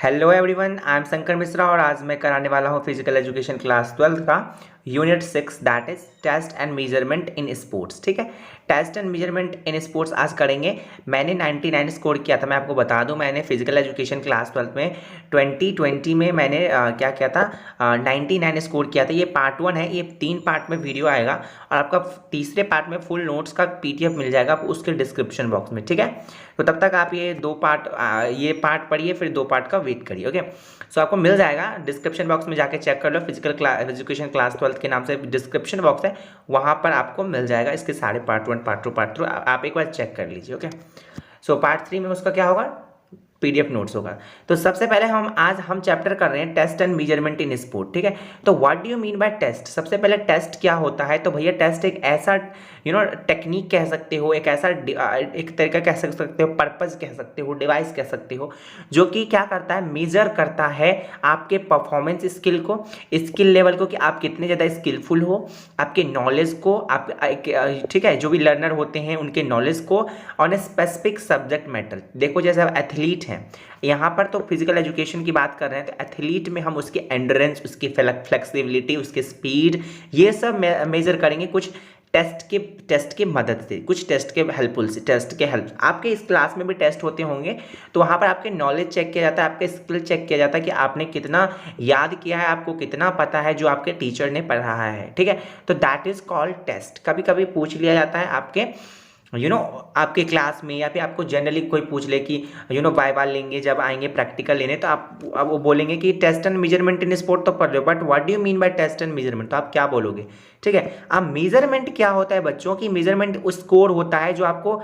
Hello everyone, I am Shankar Mishra और आज मैं कराने वाला हूँ फिजिकल एजुकेशन क्लास 12 का unit 6 that is test and measurement in sports. ठीक है, test and measurement in sports आज करेंगे। मैंने 99 स्कोर किया था। मैं आपको बता दूं, मैंने फिजिकल एजुकेशन क्लास 12 में 2020 में मैंने क्या किया था, 99 स्कोर किया था। ये पार्ट 1 है, ये 3 पार्ट में वीडियो आएगा और आपका तीसरे पार्ट में फुल नोट्स का PDF मिल जाएगा आप उसके डिस्क्रिप्शन बॉक्स में। ठीक है, तो तब तक आप ये ये पार्ट पढ़िए, फिर 2 पार्ट का वेट करिए। ओके, सो आपको मिल जाएगा डिस्क्रिप्शन बॉक्स में, जाके चेक कर लो। फिजिकल एजुकेशन क्लास 12 के नाम से डिस्क्रिप्शन बॉक्स है, वहाँ पर आपको मिल जाएगा इसके सारे पार्ट 1, पार्ट 2, पार्ट 3। आप एक बार चेक कर लीजिए। ओके, सो पार्ट 3 में उसका क्या होगा, PDF नोट्स होगा। तो सबसे पहले हम चैप्टर कर रहे हैं test and measurement in sport. ठीक है, तो what do you mean by test. सबसे पहले टेस्ट क्या होता है, तो भैया टेस्ट एक ऐसा टेक्निक कह सकते हो, एक ऐसा एक तरीका कह सकते हो, पर्पस कह सकते हो, डिवाइस कह सकते हो, जो कि क्या करता है, मेजर करता है आपके परफॉर्मेंस स्किल को, स्किल लेवल को, कि आप कितने ज़्यादा स्किलफुल हो, आपके नॉलेज को, आप ठीक है, जो भी लर्नर होते हैं उनके नॉलेज को on a specific subject matter. देखो जैसे आप एथलीट हैं, यहाँ पर तो फिजिकल एजुकेशन की बात कर रहे हैं, तो एथलीट में हम उसकी एंड्योरेंस, उसकी फ्लेक्सिबिलिटी, उसकी स्पीड, ये सब मेजर करेंगे कुछ टेस्ट के मदद से, कुछ टेस्ट के हेल्प। आपके इस क्लास में भी टेस्ट होते होंगे, तो वहाँ पर आपके नॉलेज चेक किया जाता है, आपके स्किल चेक किया जाता है कि आपने कितना याद किया है, आपको कितना पता है जो आपके टीचर ने पढ़ाया है। ठीक है, तो दैट इज कॉल्ड टेस्ट। कभी कभी पूछ लिया जाता है आपके आपके क्लास में, या फिर आपको जनरली कोई पूछ ले कि वाइवा लेंगे, जब आएंगे प्रैक्टिकल लेने, तो आप अब वो बोलेंगे कि test and measurement in sport तो पढ़ रहे हो, but what do you mean by test and measurement, तो आप क्या बोलोगे। ठीक है, अब मेजरमेंट क्या होता है बच्चों की, मेजरमेंट उस स्कोर होता है जो आपको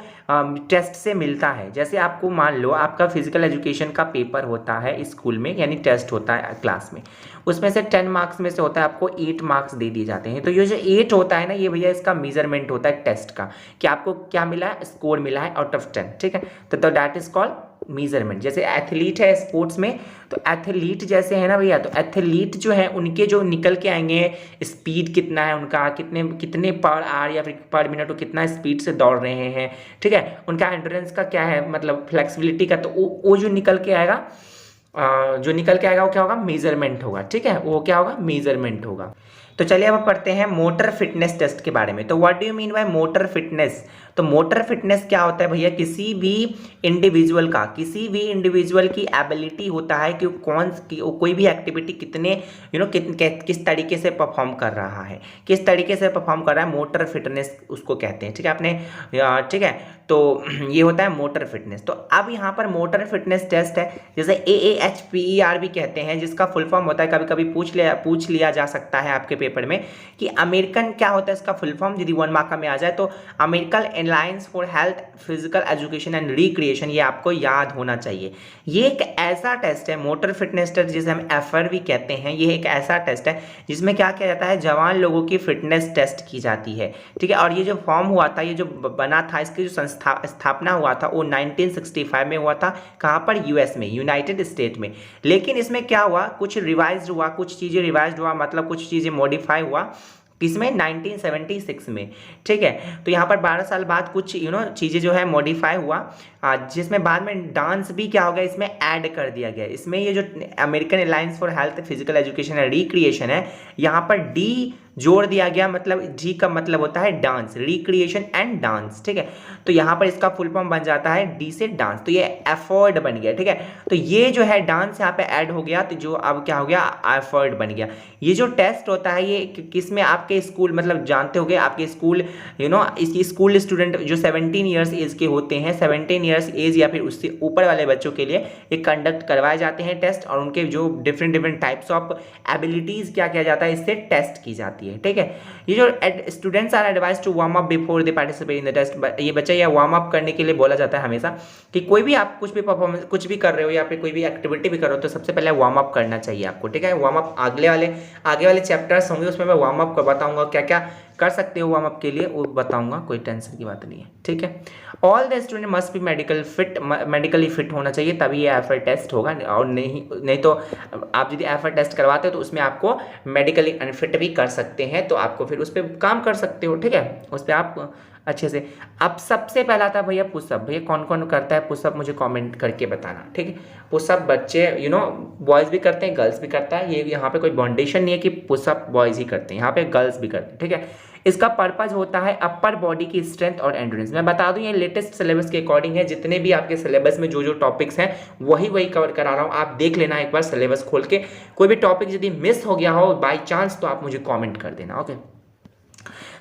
टेस्ट से मिलता है। जैसे आपको मान लो आपका फिजिकल एजुकेशन का पेपर होता है स्कूल में, यानी टेस्ट होता है क्लास में, उसमें से 10 मार्क्स में से होता है, आपको 8 मार्क्स दे दिए जाते हैं। तो ये जो 8 होता है ना, ये भैया इसका मेजरमेंट होता है टेस्ट का, कि आपको क्या मिला है, स्कोर मिला है आउट ऑफ 10। ठीक है, तो दैट इज कॉल्ड मेजरमेंट। जैसे एथलीट है स्पोर्ट्स में, तो एथलीट जैसे है ना भैया, तो एथलीट जो है उनके जो निकल के आएंगे, स्पीड कितना है उनका, कितने पर आवर या फिर पर मिनट वो कितना स्पीड से दौड़ रहे हैं। ठीक है, उनका एंड्योरेंस का क्या है, मतलब फ्लेक्सिबिलिटी का, तो वो जो निकल के आएगा, वो क्या होगा, मेजरमेंट होगा। ठीक है, वो क्या होगा, मेजरमेंट होगा। तो चलिए अब पढ़ते हैं मोटर फिटनेस टेस्ट के बारे में। तो what do you mean bye motor fitness. तो मोटर फिटनेस क्या होता है भैया, किसी भी इंडिविजुअल की एबिलिटी होता है कि कोई भी एक्टिविटी कितने किस तरीके से परफॉर्म कर रहा है, मोटर फिटनेस उसको कहते हैं। ठीक है, ठीक है, तो ये होता है मोटर फिटनेस। तो अब यहाँ पर मोटर फिटनेस टेस्ट है, जैसे AAHPER भी कहते हैं, जिसका फुल फॉर्म होता है, कभी कभी पूछ लिया जा सकता है आपके पेपर में कि अमेरिकन क्या होता है इसका फुल फॉर्म, यदि 1 मार्क में आ जाए तो American alliance for health, physical education and recreation, ये आपको याद होना चाहिए। ये एक ऐसा टेस्ट है, मोटर फिटनेस टेस्ट जिसे हम FR भी कहते हैं, ये एक ऐसा टेस्ट है जिसमें क्या किया जाता है, जवान लोगों की फिटनेस टेस्ट की जाती है। ठीक है, और ये जो फॉर्म हुआ था, ये जो बना था, इसकी जो स्थापना हुआ था वो 1965 में हुआ था। कहाँ पर, US में, यूनाइटेड स्टेट में। लेकिन इसमें क्या हुआ, कुछ चीज़ें रिवाइज हुआ, मतलब कुछ चीज़ें मॉडिफाई हुआ, किसमें, 1976 में। ठीक है, तो यहाँ पर 12 साल बाद कुछ चीज़ें जो है मॉडिफाई हुआ, जिसमें बाद में डांस भी क्या हो गया, इसमें ऐड कर दिया गया। इसमें ये जो American alliance for health, physical education and recreation है, यहाँ पर D जोड़ दिया गया, मतलब G का मतलब होता है डांस, रिक्रिएशन एंड डांस। ठीक है, तो यहाँ पर इसका फुल फॉर्म बन जाता है D से डांस, तो ये एफर्ट बन गया। ठीक है, तो ये जो है डांस यहाँ पे ऐड हो गया, तो जो अब क्या हो गया, एफर्ट बन गया। ये जो टेस्ट होता है, ये किस में, आपके स्कूल, मतलब जानते होंगे आपके स्कूल, इसकी स्कूल स्टूडेंट जो 17 ईयर्स एज के होते हैं, 17 ईयर्स एज या फिर उससे ऊपर वाले बच्चों के लिए ये कंडक्ट करवाए जाते हैं टेस्ट, और उनके जो डिफरेंट टाइप्स ऑफ एबिलिटीज क्या किया जाता है, इससे टेस्ट की जाती है। ठीक है, ये जो students are advise to warm up before they participate in the test, ये बच्चा या वार्म अप करने के लिए बोला जाता है हमेशा, कि कोई भी आप कुछ भी परफॉर्मेंस, कुछ भी कर रहे हो या फिर कोई भी एक्टिविटी भी कर रहे हो, तो सबसे पहले वार्म अप करना चाहिए आपको। ठीक है, वार्म अप आगे वाले चैप्टर्स होंगे, उसमें मैं वार्म अप बताऊंगा, क्या क्या कर सकते हो वार्म अप के लिए, वो बताऊंगा, कोई टेंशन की बात नहीं है। ठीक है, all the student must be medically fit होना चाहिए, तभी ये एफर टेस्ट होगा, और नहीं तो आप यदि एफर टेस्ट करवाते हो तो उसमें आपको मेडिकली अनफिट भी कर सकते हैं, तो आपको फिर उस पर काम कर सकते हो। ठीक है, उस पर आप अच्छे से। अब सबसे पहला था भैया पुशअप। भैया कौन कौन करता है पुशअप, मुझे कमेंट करके बताना, ठीक है। पुशअप बच्चे बॉयज़ भी करते हैं, गर्ल्स भी करता है। ये यहाँ पे कोई बाउंडेशन नहीं है कि पुशअप बॉयज़ ही करते हैं, यहाँ पे गर्ल्स भी करते हैं, ठीक है। इसका पर्पज होता है अपर बॉडी की स्ट्रेंथ और एंड्योरेंस। मैं बता दूं ये लेटेस्ट सिलेबस के अकॉर्डिंग है, जितने भी आपके सिलेबस में जो जो टॉपिक्स हैं वही कवर करा रहा हूँ। आप देख लेना एक बार सिलेबस खोल के, कोई भी टॉपिक यदि मिस हो गया हो बाई चांस तो आप मुझे कॉमेंट कर देना, ओके।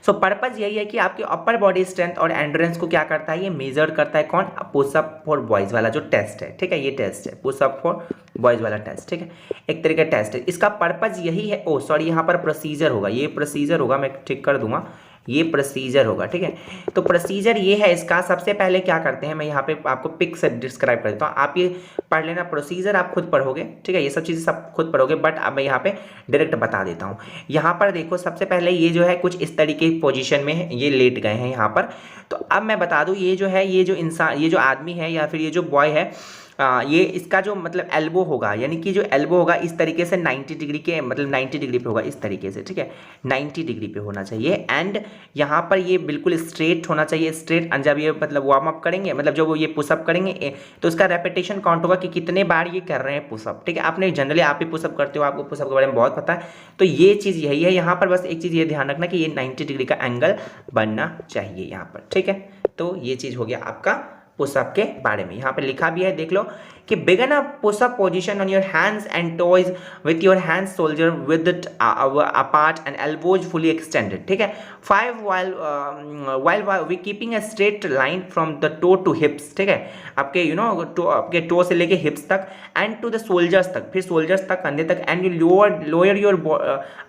सो पर्पज यही है कि आपकी अपर बॉडी स्ट्रेंथ और एंड्योरेंस को क्या करता है, ये मेजर करता है। कौन? पुशअप फॉर बॉयज वाला जो टेस्ट है, ठीक है, ये टेस्ट है पुशअप फॉर बॉयज वाला टेस्ट, ठीक है, एक तरीके का टेस्ट है। इसका पर्पज यही है, ओ सॉरी यहाँ पर प्रोसीजर होगा, ये प्रोसीजर होगा, मैं ठीक कर दूंगा, ये प्रोसीजर होगा, ठीक है। तो प्रोसीजर ये है इसका, सबसे पहले क्या करते हैं, मैं यहाँ पे आपको पिक से डिस्क्राइब कर देता हूँ, आप ये पढ़ लेना। प्रोसीजर आप खुद पढ़ोगे, ठीक है, ये सब चीज़ें सब खुद पढ़ोगे, बट अब मैं यहाँ पे डायरेक्ट बता देता हूँ। यहाँ पर देखो सबसे पहले ये जो है कुछ इस तरीके की पोजीशन में है, ये लेट गए हैं यहाँ पर। तो अब मैं बता दूँ ये जो है, ये जो इंसान, ये जो आदमी है या फिर ये जो बॉय है, ये इसका जो मतलब एल्बो होगा, यानी कि जो एल्बो होगा इस तरीके से 90 डिग्री के, मतलब 90 डिग्री पे होगा इस तरीके से, ठीक है, 90 डिग्री पे होना चाहिए। एंड यहाँ पर ये बिल्कुल स्ट्रेट होना चाहिए, स्ट्रेट। जब ये मतलब वार्म अप करेंगे, मतलब जब वो ये पुशअप करेंगे तो उसका रेपिटेशन काउंट होगा कि कितने बार ये कर रहे हैं पुशअप, ठीक है। आपने जनरली आप ही पुशअप करते हो, आपको पुशअप के बारे में बहुत पता है, तो ये चीज़ यही है। यहाँ पर बस एक चीज़ ये ध्यान रखना कि ये 90 डिग्री का एंगल बनना चाहिए यहाँ पर, ठीक है। तो ये चीज़ हो गया आपका पुशअप के बारे में। यहाँ पे लिखा भी है, देख लो कि begin a pushup position on your hands and toes with your hands shoulder width apart and elbows fully extended, ठीक है। 5 while we keeping a straight line from the toe to hips, ठीक है, आपके आपके to से लेके हिप्स तक and to the shoulders तक, फिर शोल्डर्स तक, कंधे तक, and you lower your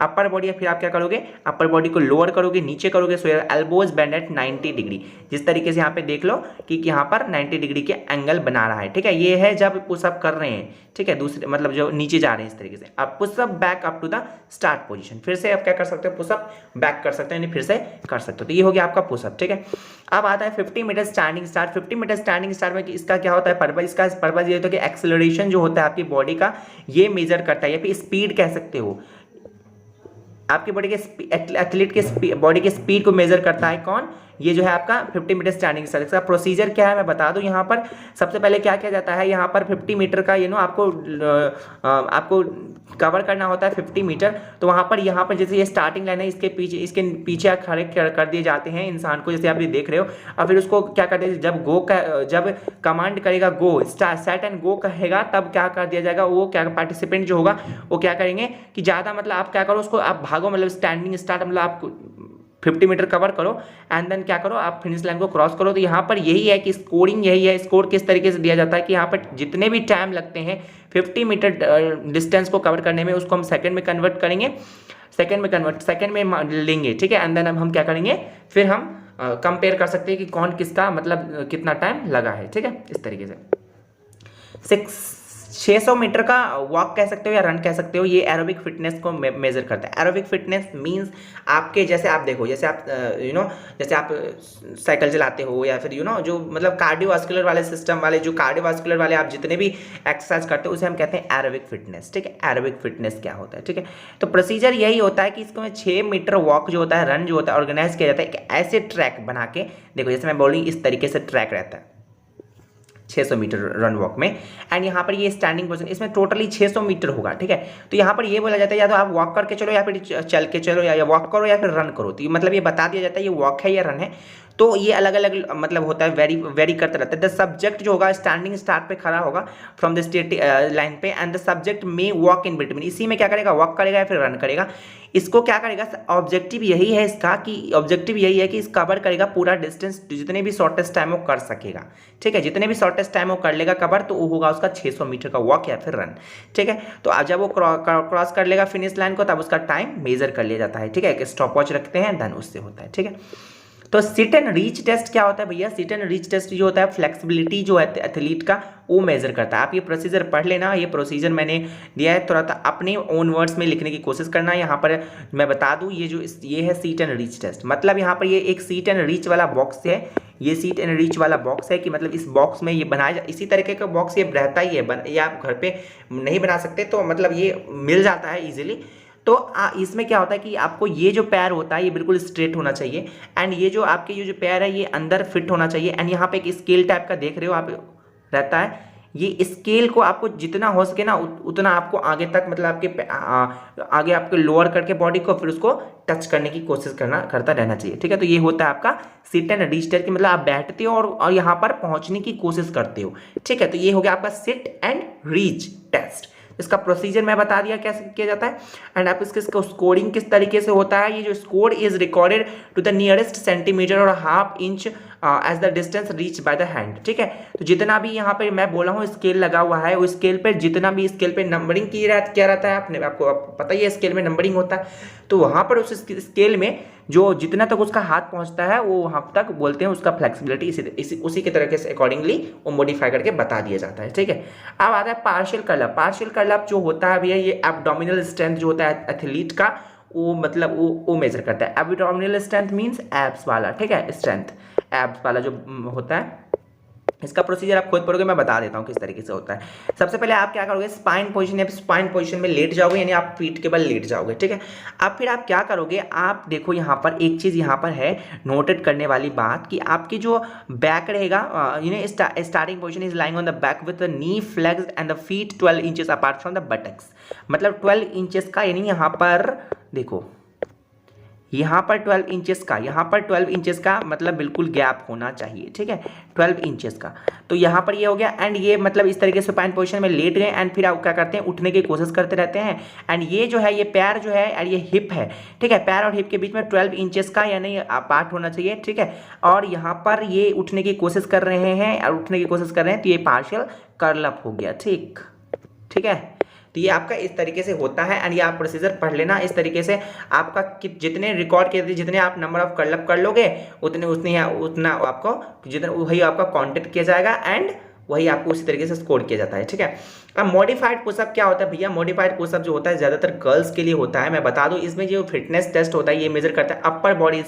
upper body. फिर आप क्या करोगे, अपर बॉडी को लोअर करोगे, नीचे करोगे, so your elbows bend at 90 degree. जिस तरीके से यहाँ पे देख लो कि यहाँ पर 90 डिग्री के एंगल बना रहा है, ठीक है। ये है जब पुशअप कर रहे हैं, ठीक है, दूसरे मतलब जो नीचे जा रहे हैं इस तरीके से। अब pushup back up to the start position, फिर से आप क्या कर सकते हो, पुशअप बैक कर सकते हो, यानी फिर से कर सकते हो। तो ये हो गया आपका पुशअप, ठीक है। अब आता है 50 metre standing start. 50 metre standing start में इसका क्या होता है पर्पज, इसका पर्पज ये होता है कि एक्सेलरेशन जो होता है आपकी बॉडी का ये मेजर करता है, या फिर स्पीड कह सकते हो, आपकी बॉडी के एथलीट के बॉडी के स्पीड को मेजर करता है। कौन? ये जो है आपका 50 मीटर स्टैंडिंग स्टार्ट। इसका प्रोसीजर क्या है मैं बता दूं। यहाँ पर सबसे पहले क्या किया जाता है, यहाँ पर 50 मीटर का आपको कवर करना होता है 50 मीटर। तो वहाँ पर जैसे ये स्टार्टिंग लाइन है, इसके पीछे खड़े कर दिए जाते हैं इंसान को, जैसे आप ये देख रहे हो। और फिर उसको क्या करते हैं, जब कमांड करेगा गो, सेट एंड गो कहेगा, तब क्या कर दिया जाएगा, वो क्या पार्टिसिपेंट जो होगा वो क्या करेंगे कि ज़्यादा मतलब आप क्या करो, उसको आप भागो, मतलब स्टैंडिंग स्टार्ट मतलब आप 50 मीटर कवर करो एंड देन क्या करो, आप फिनिश लाइन को क्रॉस करो। तो यहाँ पर यही है कि स्कोरिंग यही है। स्कोर किस तरीके से दिया जाता है कि यहाँ पर जितने भी टाइम लगते हैं 50 मीटर डिस्टेंस को कवर करने में, उसको हम सेकंड में कन्वर्ट करेंगे, सेकंड में लेंगे, ठीक है। एंड देन हम क्या करेंगे, फिर हम कंपेयर कर सकते हैं कि कौन किसका मतलब कितना टाइम लगा है, ठीक है, इस तरीके से। 600 मीटर का वॉक कह सकते हो या रन कह सकते हो, ये एरोबिक फिटनेस को मेजर करता है। एरोबिक फिटनेस मींस आपके, जैसे आप देखो, जैसे आप जैसे आप साइकिल चलाते हो, या फिर जो मतलब कार्डियोवास्कुलर वाले सिस्टम वाले, जो कार्डियोवास्कुलर वाले आप जितने भी एक्सरसाइज करते हो उसे हम कहते हैं एरोबिक फिटनेस, ठीक है। एरोबिक फिटनेस क्या होता है, ठीक है। तो प्रोसीजर यही होता है कि इसको 6 मीटर वॉक जो होता है, रन जो होता है, ऑर्गेनाइज किया जाता है एक ऐसे ट्रैक बना के, देखो जैसे मैं बोल इस तरीके से ट्रैक रहता है 600 मीटर रन वॉक में। एंड यहाँ पर ये स्टैंडिंग पोजीशन, इसमें टोटली 600 मीटर होगा, ठीक है। तो यहाँ पर ये बोला जाता है या तो आप वॉक करके चलो, या फिर चल के चलो, या वॉक करो या फिर रन करो। तो मतलब ये बता दिया जाता है ये वॉक है या रन है। तो ये अलग अलग मतलब होता है, वेरी करता रहता है। द सब्जेक्ट जो होगा स्टैंडिंग स्टार्ट पे खड़ा होगा फ्रॉम द स्टेट लाइन पे, एंड द सब्जेक्ट में वॉक इन बिटवीन, इसी में क्या करेगा, वॉक करेगा या फिर रन करेगा। इसको क्या करेगा, ऑब्जेक्टिव यही है इसका, कि ऑब्जेक्टिव यही है कि इस कवर करेगा पूरा डिस्टेंस, जितने भी शॉर्टेस्ट टाइम वो कर सकेगा, ठीक है। जितने भी शॉर्टेस्ट टाइम वो कर लेगा कवर, तो वो होगा उसका 600 मीटर का वॉक या फिर रन, ठीक है। तो जब वो क्रॉस कर लेगा फिनिश लाइन को, तब उसका टाइम मेजर कर लिया जाता है, ठीक है। एक स्टॉप वॉच रखते हैं, देन उससे होता है, ठीक है। तो सिट एंड रीच टेस्ट क्या होता है भैया, सिट एंड रीच टेस्ट जो होता है फ्लेक्सिबिलिटी जो है एथलीट का वो मेजर करता है। आप ये प्रोसीजर पढ़ लेना, ये प्रोसीजर मैंने दिया है, थोड़ा सा अपने ओन वर्ड्स में लिखने की कोशिश करना। यहाँ पर मैं बता दूँ ये है सीट एंड रीच टेस्ट, मतलब यहाँ पर ये एक सीट एंड रीच वाला बॉक्स है, ये सीट एंड रीच वाला बॉक्स है कि मतलब इस बॉक्स में ये बनाया इसी तरीके का बॉक्स ये रहता ही है, ये आप घर पे नहीं बना सकते, तो मतलब ये मिल जाता है इजीली। तो इसमें क्या होता है कि आपको ये जो पैर होता है ये बिल्कुल स्ट्रेट होना चाहिए, एंड ये जो आपके ये जो पैर है ये अंदर फिट होना चाहिए, एंड यहाँ पे एक स्केल टाइप का देख रहे हो आप रहता है, ये स्केल को आपको जितना हो सके ना उतना आपको आगे तक, मतलब आपके आगे आपके लोअर करके बॉडी को फिर उसको टच करने की कोशिश करता रहना चाहिए, ठीक है। तो ये होता है आपका सिट एंड रीच टेस्ट, मतलब आप बैठते हो और यहाँ पर पहुंचने की कोशिश करते हो, ठीक है। तो ये हो गया आपका सिट एंड रीच टेस्ट। इसका प्रोसीजर मैं बता दिया कैसे किया जाता है, एंड आप इसका स्कोरिंग किस तरीके से होता है। ये जो score is recorded to the nearest centimetre और half inch as the distance reach by the hand, ठीक है। तो जितना भी यहाँ पे मैं बोला हूँ स्केल लगा हुआ है, उस स्केल पे जितना भी स्केल पे नंबरिंग क्या रहता है आपको पता ही है, स्केल में नंबरिंग होता है। तो वहाँ पर उस स्केल में जो जितना तक उसका हाथ पहुँचता है वो वहाँ तक बोलते हैं उसका फ्लेक्सिबिलिटी, उसी के तरीके से अकॉर्डिंगली वो मॉडिफाई करके बता दिया जाता है, ठीक है। अब आता है partial curl up. Partial curl up जो होता है भैया, ये एब्डोमिनल स्ट्रेंथ जो होता है एथलीट का, वो मतलब वो मेजर करता है। एब्डोमिनल स्ट्रेंथ मीन्स एब्स वाला, ठीक है, स्ट्रेंथ एब्स वाला जो होता है। इसका प्रोसीजर आप खुद पढ़ोगे, मैं बता देता हूँ किस तरीके से होता है। सबसे पहले आप क्या करोगे, स्पाइन पोजीशन, या स्पाइन पोजीशन में लेट जाओगे, यानी आप पीठ के बल लेट जाओगे, ठीक है। अब फिर आप क्या करोगे, आप देखो यहाँ पर एक चीज़ यहाँ पर है नोटेड करने वाली बात, कि आपकी जो बैक रहेगा, starting position is lying on the back with the knee flexed and the feet 12 inches apart from the buttocks, मतलब 12 इंचेस का, यानी यहाँ पर देखो यहाँ पर 12 इंचेस का, यहाँ पर 12 इंचेस का मतलब बिल्कुल गैप होना चाहिए, ठीक है, 12 इंचेस का। तो यहाँ पर ये हो गया, एंड ये मतलब इस तरीके से सुपाइन पोजीशन में लेट गए, एंड फिर आप क्या करते हैं, उठने की कोशिश करते रहते हैं। एंड ये जो है ये पैर जो है और ये हिप है, ठीक है, पैर और हिप के बीच में 12 इंचेस का यानी पार्ट होना चाहिए, ठीक है। और यहाँ पर ये उठने की कोशिश कर रहे हैं और उठने की कोशिश कर रहे हैं, तो ये पार्शियल कर्ल अप हो गया, ठीक है। तो ये आपका इस तरीके से होता है, एंड ये आप प्रोसीजर पढ़ लेना इस तरीके से। आपका जितने रिकॉर्ड किए, जितने आप नंबर ऑफ कर्ल अप कर लोगे उतना आपको जितना वही आपका काउंटेड किया जाएगा, एंड वही आपको उसी तरीके से स्कोर किया जाता है, ठीक है। अब मॉडिफाइड पुशअप क्या होता है भैया, मॉडिफाइड पुशअप जो होता है ज़्यादातर गर्ल्स के लिए होता है। मैं बता दूं, इसमें जो फिटनेस टेस्ट होता है ये मेजर करता है अपर बॉडी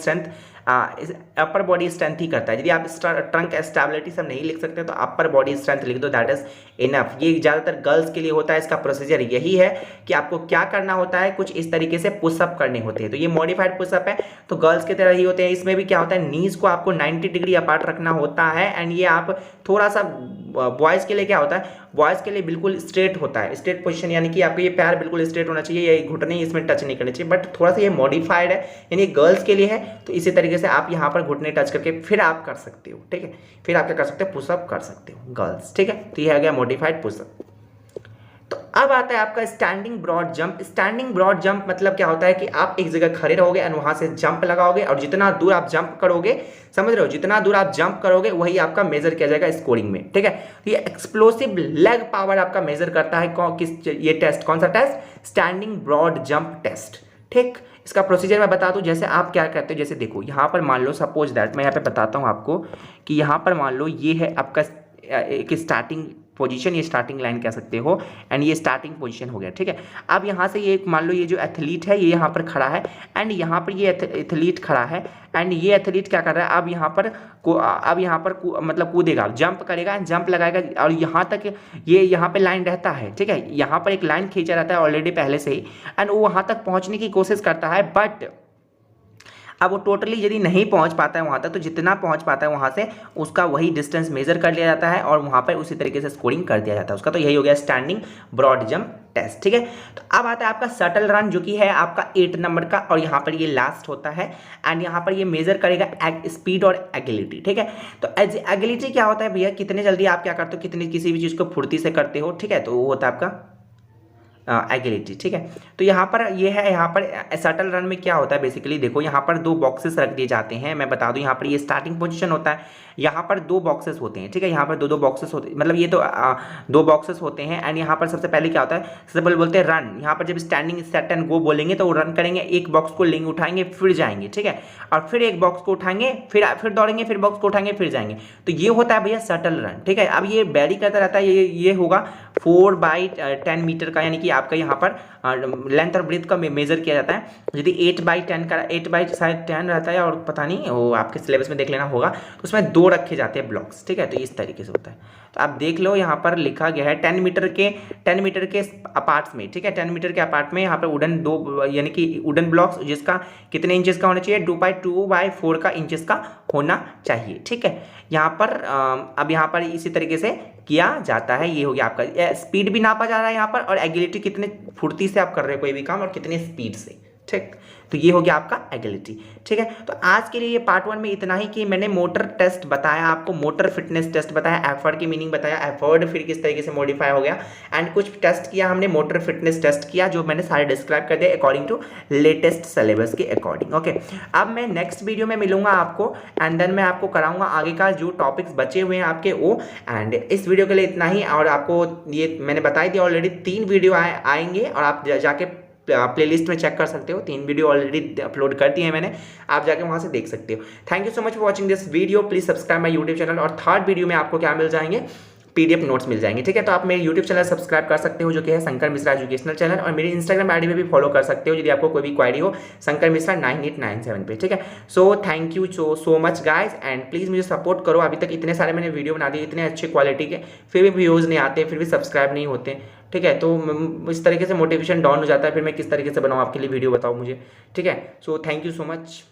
स्ट्रेंथ ही करता है। यदि आप ट्रंक स्टेबिलिटी सब नहीं लिख सकते तो अपर बॉडी स्ट्रेंथ लिख दो, दैट इज इनफ। ये ज़्यादातर गर्ल्स के लिए होता है। इसका प्रोसीजर यही है कि आपको क्या करना होता है, कुछ इस तरीके से पुशअप करने होते हैं। तो ये मॉडिफाइड पुशअप है, तो गर्ल्स की तरह ही होते हैं। इसमें भी क्या होता है, नीज को आपको 90 डिग्री अपार्ट रखना होता है, एंड ये आप थोड़ा सा बॉयज़ के लिए क्या होता है, बॉयज़ के लिए बिल्कुल स्ट्रेट होता है, स्ट्रेट पोजीशन, यानी कि आपको ये पैर बिल्कुल स्ट्रेट होना चाहिए, ये घुटने इसमें टच नहीं करने चाहिए। बट थोड़ा सा ये मॉडिफाइड है, यानी गर्ल्स के लिए है। तो इसी तरीके से आप यहाँ पर घुटने टच करके फिर आप कर सकते हो, ठीक है। फिर आप क्या कर सकते हो, पुशअप कर सकते हो गर्ल्स, ठीक है। तो ये आ गया मॉडिफाइड पुशअप। तो अब आता है आपका standing broad jump. Standing broad jump मतलब क्या होता है कि आप एक जगह खड़े रहोगे और वहां से जंप लगाओगे, और जितना दूर आप जंप करोगे, समझ रहे हो, जितना दूर आप जंप करोगे वही आपका मेजर किया जाएगा स्कोरिंग में, ठीक है। तो ये एक्सप्लोसिव लेग पावर आपका मेजर करता है ये टेस्ट, कौन सा test, standing broad jump test, ठीक। इसका प्रोसीजर मैं बता दूं, जैसे आप क्या करते हो, जैसे देखो यहाँ पर मान लो, सपोज दैट मैं यहाँ पे बताता हूँ आपको कि यहाँ पर मान लो ये है आपका एक स्टार्टिंग पोजीशन, ये स्टार्टिंग लाइन कह सकते हो, एंड ये स्टार्टिंग पोजीशन हो गया, ठीक है। अब यहाँ से ये मान लो ये जो एथलीट है ये यहाँ पर खड़ा है, एंड यहाँ पर ये एथलीट खड़ा है, एंड ये एथलीट क्या कर रहा है, अब यहाँ पर मतलब कूदेगा, जंप करेगा, जंप लगाएगा, और यहाँ तक ये यहाँ पे लाइन रहता है, ठीक है। यहाँ पर एक लाइन खींचा रहता है ऑलरेडी पहले से ही, एंड वो वहाँ तक पहुँचने की कोशिश करता है, बट अब वो टोटली यदि नहीं पहुंच पाता है वहाँ तक, तो जितना पहुंच पाता है वहाँ से उसका वही डिस्टेंस मेजर कर लिया जाता है, और वहाँ पर उसी तरीके से स्कोरिंग कर दिया जाता है उसका। तो यही हो गया स्टैंडिंग ब्रॉड जंप टेस्ट, ठीक है। तो अब आता है आपका शटल रन, जो कि है आपका 8 नंबर का, और यहाँ पर ये लास्ट होता है, एंड यहाँ पर ये मेजर करेगा स्पीड और एगिलिटी, ठीक है। तो एगिलिटी क्या होता है भैया, कितने जल्दी आप क्या करते हो, कितनी किसी भी चीज़ को फुर्ती से करते हो, ठीक है। तो वो होता है आपका एगिलिटी, ठीक है। तो यहाँ पर ये है, यहाँ पर शटल रन में क्या होता है बेसिकली, देखो यहाँ पर 2 बॉक्सेस रख दिए जाते हैं। मैं बता दूं, यहाँ पर ये स्टार्टिंग पोजीशन होता है, यहाँ पर 2 बॉक्सेस होते हैं, ठीक है। यहाँ पर 2 बॉक्सेस होते हैं, मतलब ये तो 2 बॉक्सेस होते हैं, एंड यहाँ पर सबसे पहले क्या होता है, सबसे पहले बोलते हैं रन। यहाँ पर जब स्टैंडिंग सेट एंड गो बोलेंगे तो वो रन करेंगे, एक बॉक्स को लेंगे, उठाएंगे, फिर जाएंगे, ठीक है। और फिर एक बॉक्स को उठाएंगे, फिर दौड़ेंगे, फिर बॉक्स को उठाएंगे, फिर जाएंगे। तो ये होता है भैया शटल रन, ठीक है। अब ये बैरी करता रहता है, ये होगा 4/10 मीटर का, यानी कि आपका यहाँ पर लेंथ और ब्रेथ का मेजर किया जाता है। यदि 8/10 का 8/10 रहता है, और पता नहीं वो आपके सिलेबस में देख लेना होगा, तो उसमें 2 रखे जाते हैं ब्लॉक्स, ठीक है। तो इस तरीके से होता है। तो आप देख लो यहाँ पर लिखा गया है 10 मीटर के अपार्ट्स में, ठीक है। 10 मीटर के अपार्ट में यहाँ पर वुडन 2 यानी कि वुडन ब्लॉक्स जिसका कितने इंचेस का होना चाहिए, 2/2/4 का इंचेस का होना चाहिए, ठीक है। यहाँ पर अब यहाँ पर इसी तरीके से किया जाता है। ये हो गया आपका स्पीड भी नापा जा रहा है यहाँ पर, और एगिलिटी कितने फुर्ती से आप कर रहे हो कोई भी काम और कितने स्पीड से, ठीक। तो ये हो गया आपका एगिलिटी, ठीक है। तो आज के लिए ये पार्ट 1 में इतना ही कि मैंने मोटर टेस्ट बताया आपको, मोटर फिटनेस टेस्ट बताया, एफर्ट की मीनिंग बताया, एफर्ट फिर किस तरीके से मॉडिफाई हो गया, एंड कुछ टेस्ट किया हमने, मोटर फिटनेस टेस्ट किया जो मैंने सारे डिस्क्राइब कर दिया अकॉर्डिंग टू लेटेस्ट सिलेबस के अकॉर्डिंग। ओके, अब मैं नेक्स्ट वीडियो में मिलूंगा आपको, एंड देन मैं आपको कराऊंगा आगे का जो टॉपिक्स बचे हुए हैं आपके वो। एंड इस वीडियो के लिए इतना ही, और आपको ये मैंने बता दिया ऑलरेडी 3 वीडियो आएंगे, और आप जाके प्लेलिस्ट में चेक कर सकते हो। 3 वीडियो ऑलरेडी अपलोड कर दिए हैं मैंने, आप जाके वहां से देख सकते हो। Thank you so much for watching this video. Please subscribe my YouTube channel. और 3rd वीडियो में आपको क्या मिल जाएंगे, PDF नोट्स मिल जाएंगे, ठीक है। तो आप मेरे यूट्यूब चैनल सब्सक्राइब कर सकते हो जो कि है शंकर मिश्रा एजुकेशनल चैनल, और मेरी इंस्टाग्राम ID पे भी फॉलो कर सकते हो यदि आपको कोई भी क्वारी हो, शंकर मिश्रा 9897 पे, ठीक है। So thank you so much guys, and please मुझे सपोर्ट करो। अभी तक इतने सारे मैंने वीडियो बना दिए, इतने अच्छे क्वालिटी के, फिर भी व्यूज़ नहीं आते, फिर भी सब्सक्राइब नहीं होते, ठीक है। तो इस तरीके से मोटिवेशन डाउन हो जाता है, फिर मैं किस तरीके से बनाऊँ आपके लिए वीडियो, बताओ मुझे, ठीक है। So thank you so much.